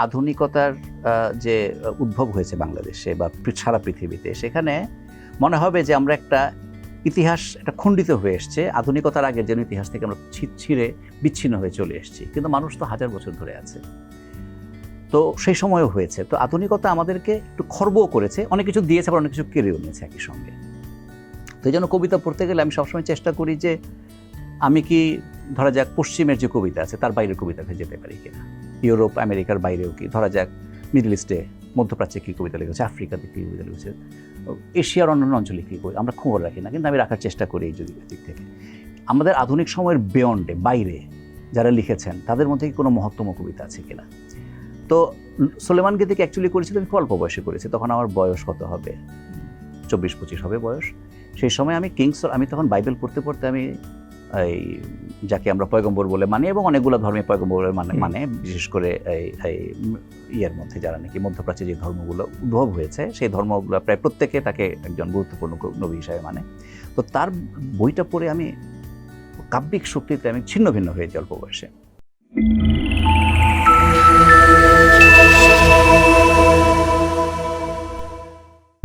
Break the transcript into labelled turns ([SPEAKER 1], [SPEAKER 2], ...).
[SPEAKER 1] আধুনিকতার যে উদ্ভব হয়েছে বাংলাদেশে বা সারা পৃথিবীতে, সেখানে মনে হবে যে আমরা একটা ইতিহাস একটা খণ্ডিত হয়ে এসছে। আধুনিকতার আগের যেন ইতিহাস থেকে আমরা ছিঁড়ে বিচ্ছিন্ন হয়ে চলে এসেছি, কিন্তু মানুষ তো হাজার বছর ধরে আছে। তো সেই সময়ও হয়েছে। তো আধুনিকতা আমাদেরকে একটু খর্বও করেছে, অনেক কিছু দিয়েছে, আবার অনেক কিছু কেড়েও নিয়েছে একই সঙ্গে। তো এই জন্য কবিতা পড়তে গেলে আমি সবসময় চেষ্টা করি যে আমি কি ধরা যাক পশ্চিমের যে কবিতা আছে তার বাইরের কবিতাতে যেতে পারি কিনা, ইউরোপ আমেরিকার বাইরেও কি, ধরা যাক মিডল ইস্টে মধ্যপ্রাচ্যে কী কবিতা লিখেছে, আফ্রিকাতে কী কবিতা লিখেছে, এশিয়ার অন্যান্য অঞ্চলে কী করি আমরা খবর রাখি না, কিন্তু আমি রাখার চেষ্টা করি এই দিক থেকে। আমাদের আধুনিক সময়ের বিয়ন্ডে বাইরে যারা লিখেছেন তাদের মধ্যে কি কোনো মহত্তম কবিতা আছে কিনা। তো সুলেমান গীতিকে অ্যাকচুয়ালি করেছি তো আমি অল্প বয়সে করেছি, তখন আমার বয়স কত হবে, 24-25 হবে বয়স। সেই সময় আমি তখন বাইবেল পড়তে পড়তে আমি এই যাকে আমরা পয়গম্বর বলে মানি, এবং অনেকগুলো ধর্মে পয়গম্বর মানে বিশেষ করে এই ইয়ের মধ্যে যারা নাকি মধ্যপ্রাচ্যে যে ধর্মগুলো উদ্ভব হয়েছে সেই ধর্মগুলো প্রায় প্রত্যেকে তাকে একজন গুরুত্বপূর্ণ নবী হিসাবে মানে। তো তার বইটা পড়ে আমি কাব্যিক শক্তিতে আমি ছিন্ন ভিন্ন হয়েছি অল্প বয়সে।